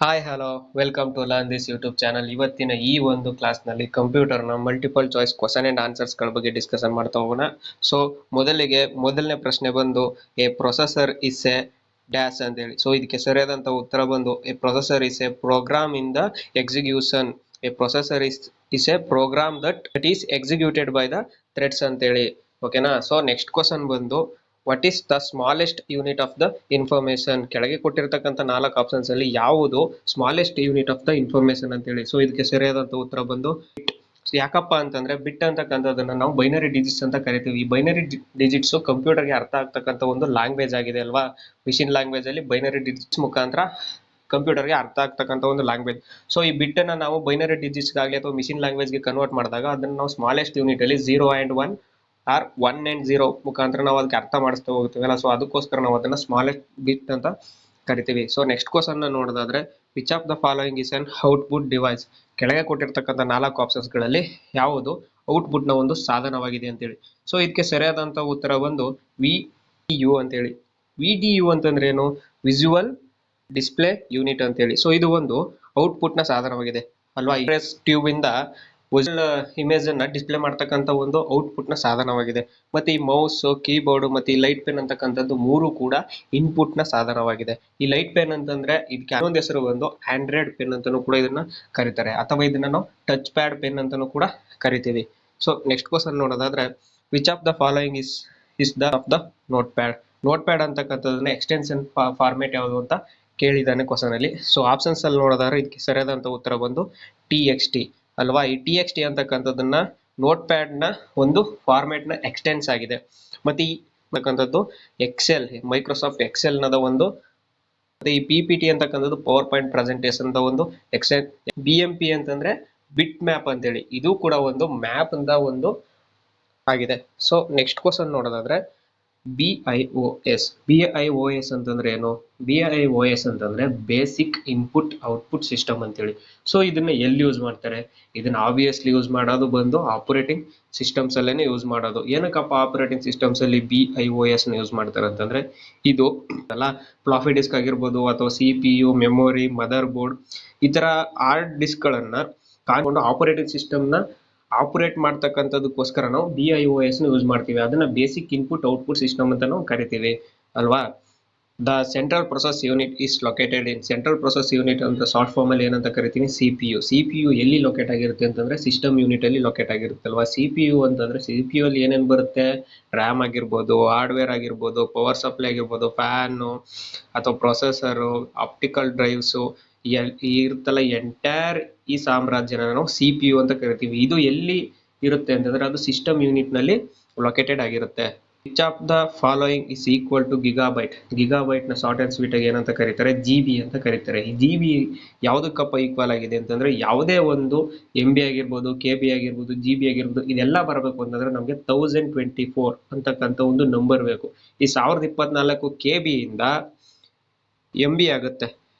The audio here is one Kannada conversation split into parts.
Hi hello welcome to learn this YouTube channel. ಇವತ್ತಿನ ಈ ಒಂದು ಕ್ಲಾಸ್ನಲ್ಲಿ ಕಂಪ್ಯೂಟರ್ನ ಮಲ್ಟಿಪಲ್ ಚಾಯ್ಸ್ ಕ್ವಶನ್ ಆ್ಯಂಡ್ ಆನ್ಸರ್ಸ್ಗಳ ಬಗ್ಗೆ ಡಿಸ್ಕಷನ್ ಮಾಡ್ತಾ ಹೋಗೋಣ. ಸೊ ಮೊದಲನೇ ಪ್ರಶ್ನೆ ಬಂದು a processor is a dash ಅಂತೇಳಿ. ಸೊ ಇದಕ್ಕೆ ಸರಿಯಾದಂಥ ಉತ್ತರ ಬಂದು a processor is a program in the execution. A processor is a program that is executed by the threads ಅಂತೇಳಿ. ಓಕೆನಾ. ಸೊ ನೆಕ್ಸ್ಟ್ ಕ್ವಶನ್ ಬಂದು what is the smallest unit of the information. ಕೆಳಗೆ ಕೊಟ್ಟಿರ್ತಕ್ಕಂಥ 4 ಆಪ್ಷನ್ಸ್ ಅಲ್ಲಿ ಯಾವುದು smallest unit of the information ಅಂತೇಳಿ. ಸೊ ಇದಕ್ಕೆ ಸರಿಯಾದಂತ ಉತ್ತರ ಬಂದು ಬಿಟ್. ಯಾಕಪ್ಪ ಅಂತಂದ್ರೆ ಬಿಟ್ ಅಂತಕ್ಕಂಥದ್ದನ್ನ ನಾವು ಬೈನರಿ ಡಿಜಿಟ್ಸ್ ಅಂತ ಕರಿತೀವಿ. ಈ ಬೈನರಿ ಡಿಜಿಟ್ಸ್ ಕಂಪ್ಯೂಟರ್ಗೆ ಅರ್ಥ ಆಗ್ತಕ್ಕಂಥ ಒಂದು ಲ್ಯಾಂಗ್ವೇಜ್ ಆಗಿದೆ ಅಲ್ವಾ. ಮಿಷಿನ್ ಲ್ಯಾಂಗ್ವೇಜ್ ಅಲ್ಲಿ ಬೈನರಿ ಡಿಜಿಟ್ಸ್ ಮುಖಾಂತರ ಕಂಪ್ಯೂಟರ್ಗೆ ಅರ್ಥ ಆಗ್ತಕ್ಕಂಥ ಒಂದು ಲ್ಯಾಂಗ್ವೇಜ್. ಸೊ ಈ ಬಿಟ್ ಅನ್ನ ನಾವು ಬೈನರಿ ಡಿಜಿಟ್ಸ್ ಆಗಲಿ ಅಥವಾ ಮಿಷಿನ್ ಲ್ಯಾಂಗ್ವೇಜ್ಗೆ ಕನ್ವರ್ಟ್ ಮಾಡಿದಾಗ ಅದನ್ನ ನಾವು ಸ್ಮಾಲೆಸ್ಟ್ ಯೂನಿಟ್ ಅಲ್ಲಿ 0 and 1 ಆರ್ 1 and 0 ಮುಖಾಂತರ ನಾವು ಅದಕ್ಕೆ ಅರ್ಥ ಮಾಡಿಸ್ತಾ ಹೋಗ್ತೀವಲ್ಲ. ಸೊ ಅದಕ್ಕೋಸ್ಕರ ನಾವು ಅದನ್ನ ಸ್ಮಾಲೆಸ್ಟ್ ಬಿಟ್ ಅಂತ ಕರಿತೀವಿ. ಸೊ ನೆಕ್ಸ್ಟ್ ಕ್ವಶನ್ ನೋಡೋದಾದ್ರೆ which of the following is an output device. ಕೆಳಗೆ ಕೊಟ್ಟಿರ್ತಕ್ಕಂಥ 4 ಆಪ್ಷನ್ಸ್ ಗಳಲ್ಲಿ ಯಾವುದು ಔಟ್ಪುಟ್ ನ ಒಂದು ಸಾಧನವಾಗಿದೆ ಅಂತೇಳಿ. ಸೊ ಇದಕ್ಕೆ ಸರಿಯಾದಂತ ಉತ್ತರ ಬಂದು VDU ಅಂತೇಳಿ. VDU ಅಂತಂದ್ರೆ ಏನು? ವಿಜುವಲ್ ಡಿಸ್ಪ್ಲೇ ಯೂನಿಟ್ ಅಂತೇಳಿ. ಸೊ ಇದು ಒಂದು ಔಟ್ಪುಟ್ ನ ಸಾಧನವಾಗಿದೆ ಅಲ್ವಾ. ಟ್ಯೂಬ್ ಇಂದ ಇಮೇಜ್ ಅನ್ನ ಡಿಸ್ಪ್ಲೇ ಮಾಡ್ತಕ್ಕಂಥ ಒಂದು ಔಟ್ಪುಟ್ ನ ಸಾಧನವಾಗಿದೆ. ಮತ್ತೆ ಈ ಮೌಸ್, ಕೀಬೋರ್ಡ್ ಮತ್ತೆ ಈ ಲೈಟ್ ಪೆನ್ ಅಂತಕ್ಕಂಥದ್ದು 3 ಕೂಡ ಇನ್ಪುಟ್ ನ ಸಾಧನವಾಗಿದೆ. ಈ ಲೈಟ್ ಪೆನ್ ಅಂತಂದ್ರೆ ಇದಕ್ಕೆ ಇನ್ನೊಂದು ಹೆಸರು ಒಂದು ಆಂಡ್ರಾಯ್ಡ್ ಪೆನ್ ಅಂತಾನೂ ಕೂಡ ಇದನ್ನ ಕರೀತಾರೆ, ಅಥವಾ ಇದನ್ನ ನಾವು ಟಚ್ ಪ್ಯಾಡ್ ಪೆನ್ ಅಂತಾನೂ ಕೂಡ ಕರಿತೀವಿ. ಸೊ ನೆಕ್ಸ್ಟ್ ಕ್ವಶನ್ ನೋಡೋದಾದ್ರೆ which of the following is the of the note pad. Note pad ಅಂತಕ್ಕಂಥದ್ದನ್ನ ಎಕ್ಸ್ಟೆನ್ಷನ್ ಫಾರ್ಮೇಟ್ ಯಾವುದು ಅಂತ ಕೇಳಿದ್ದಾನೆ ಕ್ವಶನ್ ಅಲ್ಲಿ. ಸೊ ಆಪ್ಷನ್ಸ್ ಅಲ್ಲಿ ನೋಡೋದಾದ್ರೆ ಇದಕ್ಕೆ ಸರಿಯಾದಂತ ಉತ್ತರ ಬಂದು TXT ಅಲ್ವಾ. ಈ TXT ಅಂತಕ್ಕಂಥದ್ದನ್ನ ನೋಟ್ ಪ್ಯಾಡ್ ನ ಒಂದು ಫಾರ್ಮೇಟ್ ನ ಎಕ್ಸ್ಟೆನ್ಸ್ ಆಗಿದೆ. ಮತ್ತೆ ಈ ಅಂತಕ್ಕಂಥದ್ದು ಎಕ್ಸೆಲ್, ಮೈಕ್ರೋಸಾಫ್ಟ್ ಎಕ್ಸೆಲ್ ನದ ಒಂದು. ಮತ್ತೆ ಈ PPT ಅಂತಕ್ಕಂಥದ್ದು ಪವರ್ ಪಾಯಿಂಟ್ ಪ್ರೆಸೆಂಟೇಷನ್ ಒಂದು ಎಕ್ಸೆಲ್. BMP ಅಂತಂದ್ರೆ ಬಿಟ್ ಮ್ಯಾಪ್ ಅಂತೇಳಿ, ಇದು ಕೂಡ ಒಂದು ಮ್ಯಾಪ್ ಅಂತ ಒಂದು ಆಗಿದೆ. ಸೊ ನೆಕ್ಸ್ಟ್ ಕ್ವಶನ್ ನೋಡೋದಾದ್ರೆ BIOS ಅಂತಂದ್ರೆ ಏನು? BIOS ಅಂತಂದ್ರೆ ಬೇಸಿಕ್ ಇನ್ಪುಟ್ ಔಟ್ಪುಟ್ ಸಿಸ್ಟಮ್ ಅಂತೇಳಿ. ಸೊ ಇದನ್ನ ಎಲ್ಲಿ ಯೂಸ್ ಮಾಡ್ತಾರೆ? ಇದನ್ನ ಆಬ್ವಿಯಸ್ಲಿ ಯೂಸ್ ಮಾಡೋದು ಬಂದು ಆಪರೇಟಿಂಗ್ ಸಿಸ್ಟಮ್ಸ್ ಅಲ್ಲೇನೆ ಯೂಸ್ ಮಾಡೋದು. ಏನಕ್ಕಪ್ಪ ಆಪರೇಟಿಂಗ್ ಸಿಸ್ಟಮ್ಸ್ ಅಲ್ಲಿ BIOS ನ ಯೂಸ್ ಮಾಡ್ತಾರೆ ಅಂತಂದ್ರೆ ಇದು ಅಲ್ಲ, ಫ್ಲಾಫಿ ಡಿಸ್ಕ್ ಆಗಿರ್ಬೋದು ಅಥವಾ CPU, ಮೆಮೊರಿ, ಮದರ್ ಬೋರ್ಡ್ ಈ ತರ ಹಾರ್ಡ್ ಡಿಸ್ಕ್ ಗಳನ್ನ ಕಾಯ್ಕೊಂಡು ಆಪರೇಟಿಂಗ್ ಸಿಸ್ಟಮ್ ನ ಆಪರೇಟ್ ಮಾಡ್ತಕ್ಕಂಥದಕ್ಕೋಸ್ಕರ ನಾವು BIOS ನ ಯೂಸ್ ಮಾಡ್ತೀವಿ. ಅದನ್ನ ಬೇಸಿಕ್ ಇನ್ಪುಟ್ ಔಟ್ಪುಟ್ ಸಿಸ್ಟಮ್ ಅಂತ ನಾವು ಕರಿತೀವಿ ಅಲ್ವಾ. The central process unit is located in. Central process unit ಅಂತ ಶಾರ್ಟ್ ಫಾರ್ಮ್ ಅಲ್ಲಿ ಏನಂತ ಕರಿತೀವಿ? CPU ಎಲ್ಲಿ ಲೊಕೇಟ್ ಆಗಿರುತ್ತೆ ಅಂತಂದ್ರೆ ಸಿಸ್ಟಮ್ ಯೂನಿಟ್ ಅಲ್ಲಿ ಲೊಕೇಟ್ ಆಗಿರುತ್ತೆ ಅಲ್ವಾ. CPU ಅಂತಂದ್ರೆ CPU ಅಲ್ಲಿ ಏನೇನ್ ಬರುತ್ತೆ? ರ್ಯಾಮ್ ಆಗಿರ್ಬೋದು, ಹಾರ್ಡ್ವೇರ್ ಆಗಿರ್ಬೋದು, ಪವರ್ ಸಪ್ಲೈ ಆಗಿರ್ಬೋದು, ಫ್ಯಾನ್ ಅಥವಾ ಪ್ರೊಸೆಸರ್, ಆಪ್ಟಿಕಲ್ ಡ್ರೈವ್ಸ್ ಇರುತ್ತಲ್ಲ, ಎಂಟೈರ್ ಈ ಸಾಮ್ರಾಜ್ಯನ ನಾವು CPU ಅಂತ ಕರಿತೀವಿ. ಇದು ಎಲ್ಲಿ ಇರುತ್ತೆ ಅಂತಂದ್ರೆ ಅದು ಸಿಸ್ಟಮ್ ಯೂನಿಟ್ ನಲ್ಲಿ ಲೊಕೇಟೆಡ್ ಆಗಿರುತ್ತೆ. Which of the following is equal to gigabyte. Gigabyte ನ ಶಾರ್ಟ್ ಅಂಡ್ ಸ್ವೀಟ್ ಆಗಿ ಏನಂತ ಕರೀತಾರೆ? GB ಅಂತ ಕರೀತಾರೆ. ಈ GB ಯಾವುದಕ್ಕಪ್ಪ ಈಕ್ವಲ್ ಆಗಿದೆ ಅಂತಂದ್ರೆ ಯಾವುದೇ ಒಂದು MB ಆಗಿರ್ಬೋದು, KB ಆಗಿರ್ಬೋದು, GB ಆಗಿರ್ಬೋದು, ಇದೆಲ್ಲ ಬರಬೇಕು ಅಂತಂದ್ರೆ ನಮಗೆ 1024 ಅಂತಕ್ಕಂಥ ಒಂದು ನಂಬರ್ ಬೇಕು. ಈ 1024 KB ಇಂದ MB ಆಗುತ್ತೆ.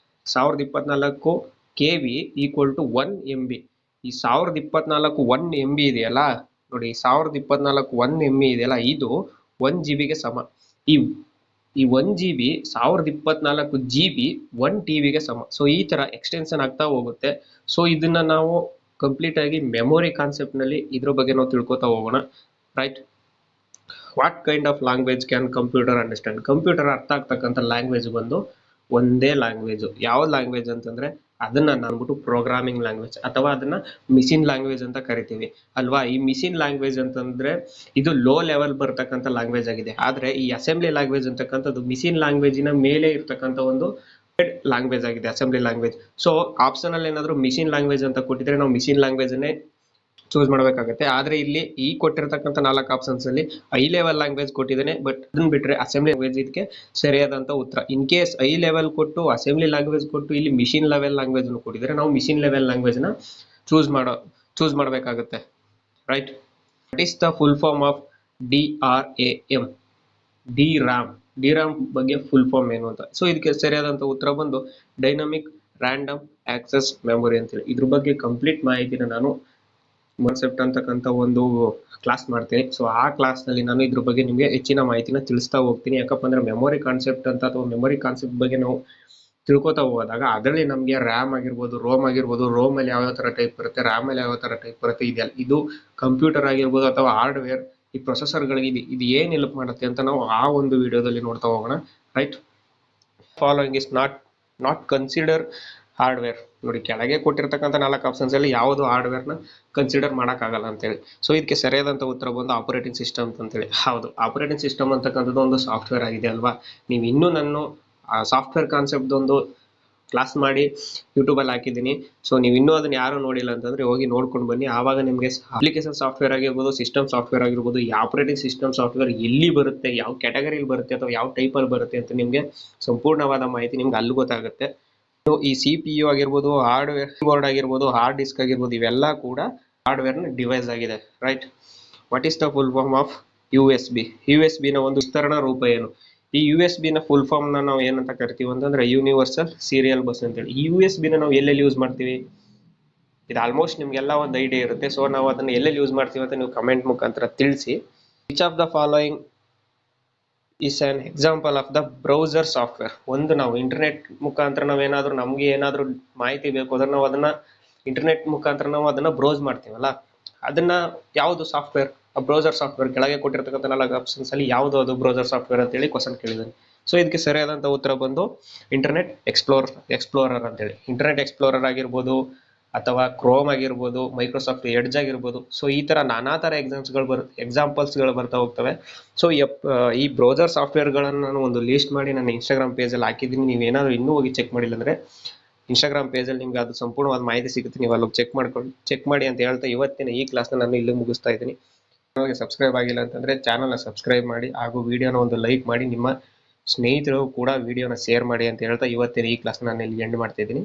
1024 KB ಈಕ್ವಲ್ ಟು 1 MB. ಈ 1024 1 MB ಇದೆಯಲ್ಲ ನೋಡಿ, 1024 1 MB ಇದೆಯಲ್ಲ, ಇದು 1 GB ಗೆ ಸಮ. ಈ 1 GB 1024 GB 1 TB ಗೆ ಸಮ. ಸೊ ಈ ತರ ಎಕ್ಸ್ಟೆನ್ಷನ್ ಆಗ್ತಾ ಹೋಗುತ್ತೆ. ಸೊ ಇದನ್ನ ನಾವು ಕಂಪ್ಲೀಟ್ ಆಗಿ ಮೆಮೊರಿ ಕಾನ್ಸೆಪ್ಟ್ ನಲ್ಲಿ ಇದ್ರ ಬಗ್ಗೆ ನಾವು ತಿಳ್ಕೊತಾ ಹೋಗೋಣ. Right. What kind of language can computer understand. Computer ಅರ್ಥ ಆಗ್ತಕ್ಕಂಥ ಲ್ಯಾಂಗ್ವೇಜ್ ಬಂದು ಒಂದೇ ಲ್ಯಾಂಗ್ವೇಜ್. ಯಾವ ಲ್ಯಾಂಗ್ವೇಜ್ ಅಂತಂದ್ರೆ ಅದನ್ನ ನಾನ್ಬಿಟ್ಟು ಪ್ರೋಗ್ರಾಮಿಂಗ್ ಲ್ಯಾಂಗ್ವೇಜ್ ಅಥವಾ ಅದನ್ನ ಮಿಷಿನ್ ಲ್ಯಾಂಗ್ವೇಜ್ ಅಂತ ಕರಿತೀವಿ ಅಲ್ವಾ. ಈ ಮಿಷಿನ್ ಲ್ಯಾಂಗ್ವೇಜ್ ಅಂತಂದ್ರೆ ಇದು ಲೋ ಲೆವೆಲ್ ಬರ್ತಕ್ಕಂಥ ಲ್ಯಾಂಗ್ವೇಜ್ ಆಗಿದೆ. ಆದ್ರೆ ಈ ಅಸೆಂಬ್ಲಿ ಲ್ಯಾಂಗ್ವೇಜ್ ಅಂತಕ್ಕಂಥದ್ದು ಮಿಷಿನ್ ಲ್ಯಾಂಗ್ವೇಜಿನ ಮೇಲೆ ಇರ್ತಕ್ಕಂಥ ಒಂದು ಲ್ಯಾಂಗ್ವೇಜ್ ಆಗಿದೆ, ಅಸೆಂಬ್ಲಿ ಲ್ಯಾಂಗ್ವೇಜ್. ಸೊ ಆಪ್ಷನ್ ಅಲ್ಲಿ ಏನಾದ್ರು ಮಿಷಿನ್ ಲ್ಯಾಂಗ್ವೇಜ್ ಅಂತ ಕೊಟ್ಟಿದ್ರೆ ನಾವು ಮಿಷಿನ್ ಲ್ಯಾಂಗ್ವೇಜ್ ಅನ್ನೇ ಚೂಸ್ ಮಾಡಬೇಕಾಗುತ್ತೆ. ಆದ್ರೆ ಇಲ್ಲಿ ಈ ಕೊಟ್ಟಿರ್ತಕ್ಕಂಥ 4 ಆಪ್ಷನ್ಸ್ ಅಲ್ಲಿ ಹೈ ಲೆವೆಲ್ ಲ್ಯಾಂಗ್ವೇಜ್ ಕೊಟ್ಟಿದ್ದೇನೆ, ಬಟ್ ಅದನ್ನ ಬಿಟ್ರೆ ಅಸೆಂಬ್ಲಿ ಲ್ಯಾಂಗ್ವೇಜ್ ಇದಕ್ಕೆ ಸರಿಯಾದಂತ ಉತ್ತರ. ಇನ್ ಕೇಸ್ ಹೈ ಲೆವೆಲ್ ಕೊಟ್ಟು ಅಸೆಂಬ್ಲಿ ಲ್ಯಾಂಗ್ವೇಜ್ ಕೊಟ್ಟು ಇಲ್ಲಿ ಮಿಷಿನ್ ಲೆವೆಲ್ ಲ್ಯಾಂಗ್ವೇಜ್ ಕೊಟ್ಟಿದ್ರೆ ನಾವು ಮಿಷಿನ್ ಲೆವೆಲ್ ಲ್ಯಾಂಗ್ವೇಜ್ ನ ಚೂಸ್ ಮಾಡಬೇಕಾಗುತ್ತೆ. Right. What is the full form of DRAM? DRAM ಬಗ್ಗೆ ಫುಲ್ ಫಾರ್ಮ್ ಏನು ಅಂತ. ಸೊ ಇದಕ್ಕೆ ಸರಿಯಾದಂತ ಉತ್ತರ ಬಂದು ಡೈನಮಿಕ್ ರ್ಯಾಂಡಮ್ ಆಕ್ಸೆಸ್ ಮೆಮೊರಿ ಅಂತೇಳಿ. ಇದ್ರ ಬಗ್ಗೆ ಕಂಪ್ಲೀಟ್ ಮಾಹಿತಿನ ನಾನು ಕಾನ್ಸೆಪ್ಟ್ ಅಂತಕ್ಕಂಥ ಒಂದು ಕ್ಲಾಸ್ ಮಾಡ್ತೀನಿ. ಸೊ ಆ ಕ್ಲಾಸ್ ನಲ್ಲಿ ನಾನು ಇದ್ರ ಬಗ್ಗೆ ನಿಮಗೆ ಹೆಚ್ಚಿನ ಮಾಹಿತಿನ ತಿಳಿಸ್ತಾ ಹೋಗ್ತೀನಿ. ಯಾಕಪ್ಪ ಅಂದ್ರೆ ಮೆಮೊರಿ ಕಾನ್ಸೆಪ್ಟ್ ಅಂತ ಅಥವಾ ಮೆಮೊರಿ ಕಾನ್ಸೆಪ್ಟ್ ಬಗ್ಗೆ ನಾವು ತಿಳ್ಕೊತಾ ಹೋದಾಗ ಅದರಲ್ಲಿ ನಮಗೆ ರ್ಯಾಮ್ ಆಗಿರ್ಬೋದು, ರೋಮ್ ಆಗಿರ್ಬೋದು, ರೋಮಲ್ಲಿ ಯಾವ ಥರ ಟೈಪ್ ಬರುತ್ತೆ, ರ್ಯಾಮಲ್ಲಿ ಯಾವ ಥರ ಟೈಪ್ ಬರುತ್ತೆ, ಇದೆಲ್ಲ ಇದು ಕಂಪ್ಯೂಟರ್ ಆಗಿರ್ಬೋದು ಅಥವಾ ಹಾರ್ಡ್ವೇರ್ ಈ ಪ್ರೊಸೆಸರ್ಗಳಿಗೆ ಇದು ಏನು ಹೆಲ್ಪ್ ಮಾಡುತ್ತೆ ಅಂತ ನಾವು ಆ ಒಂದು ವಿಡಿಯೋದಲ್ಲಿ ನೋಡ್ತಾ ಹೋಗೋಣ. Right, following is not consider hardware. ನೋಡಿ, ಕೆಳಗೆ ಕೊಟ್ಟಿರ್ತಕ್ಕಂಥ 4 ಆಪ್ಷನ್ಸ್ ಅಲ್ಲಿ ಯಾವುದು ಹಾರ್ಡ್ವೇರ್ನ ಕನ್ಸಿಡರ್ ಮಾಡೋಕ್ಕಾಗಲ್ಲ ಅಂತೇಳಿ. ಸೊ ಇದಕ್ಕೆ ಸರಿಯಾದಂಥ ಉತ್ತರ ಬಂದು ಆಪರೇಟಿಂಗ್ ಸಿಸ್ಟಮ್ ಅಂತೇಳಿ. ಹೌದು, ಆಪರೇಟಿಂಗ್ ಸಿಸ್ಟಮ್ ಅಂತಕ್ಕಂಥದ್ದು ಒಂದು ಸಾಫ್ಟ್ವೇರ್ ಆಗಿದೆ ಅಲ್ವಾ. ನೀವು ಇನ್ನೂ ನಾನು ಸಾಫ್ಟ್ವೇರ್ ಕಾನ್ಸೆಪ್ಟ್ ಒಂದು ಕ್ಲಾಸ್ ಮಾಡಿ ಯೂಟ್ಯೂಬಲ್ಲಿ ಹಾಕಿದ್ದೀನಿ. ಸೊ ನೀವು ಇನ್ನೂ ಅದನ್ನ ಯಾರು ನೋಡಿಲ್ಲ ಅಂತಂದ್ರೆ ಹೋಗಿ ನೋಡ್ಕೊಂಡು ಬನ್ನಿ. ಆವಾಗ ನಿಮಗೆ ಅಪ್ಲಿಕೇಶನ್ ಸಾಫ್ಟ್ವೇರ್ ಆಗಿರ್ಬೋದು, ಸಿಸ್ಟಮ್ ಸಾಫ್ಟ್ವೇರ್ ಆಗಿರ್ಬೋದು, ಈ ಆಪರೇಟಿಂಗ್ ಸಿಸ್ಟಮ್ ಸಾಫ್ಟ್ವೇರ್ ಎಲ್ಲಿ ಬರುತ್ತೆ, ಯಾವ ಕ್ಯಾಟಗರಿಲಿ ಬರುತ್ತೆ ಅಥವಾ ಯಾವ ಟೈಪಲ್ಲಿ ಬರುತ್ತೆ ಅಂತ ನಿಮಗೆ ಸಂಪೂರ್ಣವಾದ ಮಾಹಿತಿ ನಿಮ್ಗೆ ಅಲ್ಲಿ ಗೊತ್ತಾಗುತ್ತೆ. ಈ CPU ಆಗಿರ್ಬೋದು, ಹಾರ್ಡ್ವೇರ್ ಕೀಬೋರ್ಡ್ ಆಗಿರ್ಬೋದು, ಹಾರ್ಡ್ ಡಿಸ್ಕ್ ಆಗಿರ್ಬೋದು, ಇವೆಲ್ಲ ಕೂಡ ಹಾರ್ಡ್ವೇರ್ನ ಡಿವೈಸ್ ಆಗಿದೆ. Right, what is the full form of USB? USB ನ ಒಂದು ವಿಸ್ತರಣಾ ರೂಪ ಏನು? ಈ USB ನ ಫುಲ್ ಫಾರ್ಮ್ ನಾವು ಏನಂತ ಕರಿತೀವಿ ಅಂತಂದ್ರೆ ಯೂನಿವರ್ಸಲ್ ಸೀರಿಯಲ್ ಬಸ್ ಅಂತೇಳಿ. ಈ USB ನ ನಾವು ಎಲ್ಲೆಲ್ಲಿ ಯೂಸ್ ಮಾಡ್ತೀವಿ? ಇದು ಆಲ್ಮೋಸ್ಟ್ ನಿಮ್ಗೆಲ್ಲ ಒಂದು ಐಡಿಯಾ ಇರುತ್ತೆ. ಸೊ ನಾವು ಅದನ್ನ ಎಲ್ಲೆಲ್ಲಿ ಯೂಸ್ ಮಾಡ್ತೀವಿ ಅಂತ ನೀವು ಕಮೆಂಟ್ ಮುಖಾಂತರ ತಿಳಿಸಿ. Which of the following is an example of the browser software? ಒಂದು ನಾವು ಇಂಟರ್ನೆಟ್ ಮುಖಾಂತರ ನಾವೇನಾದ್ರೂ ನಮ್ಗೆ ಏನಾದ್ರೂ ಮಾಹಿತಿ ಬೇಕು ಅಂದ್ರೆ ನಾವು ಅದನ್ನ ಇಂಟರ್ನೆಟ್ ಮುಖಾಂತರ ನಾವು ಅದನ್ನ ಬ್ರೌಸ್ ಮಾಡ್ತೀವಲ್ಲ, ಅದನ್ನ ಯಾವುದು ಸಾಫ್ಟ್ವೇರ್? ಆ ಬ್ರೌಸರ್ ಸಾಫ್ಟ್ವೇರ್ ಕೆಳಗೆ ಕೊಟ್ಟಿರ್ತಕ್ಕಂಥ 4 ಆಪ್ಷನ್ಸ್ ಅಲ್ಲಿ ಯಾವುದು ಅದು ಬ್ರೌಸರ್ ಸಾಫ್ಟ್ವೇರ್ ಅಂತೇಳಿ ಕ್ವಶನ್ ಕೇಳಿದ್ದಾನೆ. ಸೊ ಇದಕ್ಕೆ ಸರಿಯಾದಂಥ ಉತ್ತರ ಬಂದು ಇಂಟರ್ನೆಟ್ ಎಕ್ಸ್ಪ್ಲೋರರ್ ಅಂತೇಳಿ. ಇಂಟರ್ನೆಟ್ ಎಕ್ಸ್ಪ್ಲೋರರ್ ಆಗಿರ್ಬೋದು ಅಥವಾ ಕ್ರೋಮ್ ಆಗಿರ್ಬೋದು, ಮೈಕ್ರೋಸಾಫ್ಟ್ ಎಡ್ಜ್ ಆಗಿರ್ಬೋದು. ಸೊ ಈ ತರ ನಾನಾ ತರ ಎಕ್ಸಾಂಪಲ್ಸ್ಗಳು ಬರ್ತಾ ಹೋಗ್ತವೆ. ಸೊ ಈ ಬ್ರೌಸರ್ ಸಾಫ್ಟ್ವೇರ್ಗಳನ್ನು ನಾನು ಒಂದು ಲಿಸ್ಟ್ ಮಾಡಿ ನನ್ನ ಇನ್ಸ್ಟಾಗ್ರಾಮ್ ಪೇಜಲ್ಲಿ ಹಾಕಿದ್ದೀನಿ. ನೀವೇನಾದ್ರೂ ಇನ್ನೂ ಹೋಗಿ ಚೆಕ್ ಮಾಡಿಲ್ಲ ಅಂದ್ರೆ ಇನ್ಸ್ಟಾಗ್ರಾಮ್ ಪೇಜಲ್ಲಿ ನಿಮ್ಗೆ ಅದು ಸಂಪೂರ್ಣವಾದ ಮಾಹಿತಿ ಸಿಗುತ್ತೆ. ನೀವು ಅಲ್ಲಿ ಚೆಕ್ ಮಾಡಿ ಅಂತ ಹೇಳ್ತಾ ಇವತ್ತಿನ ಈ ಕ್ಲಾಸ್ನ ನಾನು ಇಲ್ಲಿ ಮುಗಿಸ್ತಾ ಇದ್ದೀನಿ. ಚಾನಲ್ಗೆ ಸಬ್ಸ್ಕ್ರೈಬ್ ಆಗಿಲ್ಲ ಅಂತಂದ್ರೆ ಚಾನಲ್ನ ಸಬ್ಸ್ಕ್ರೈಬ್ ಮಾಡಿ ಹಾಗೂ ವಿಡಿಯೋನ ಒಂದು ಲೈಕ್ ಮಾಡಿ, ನಿಮ್ಮ ಸ್ನೇಹಿತರು ಕೂಡ ವಿಡಿಯೋನ ಶೇರ್ ಮಾಡಿ ಅಂತ ಹೇಳ್ತಾ ಇವತ್ತಿನ ಈ ಕ್ಲಾಸ್ನ ನಾನು ಇಲ್ಲಿ ಎಂಡ್ ಮಾಡ್ತಾ ಇದ್ದೀನಿ.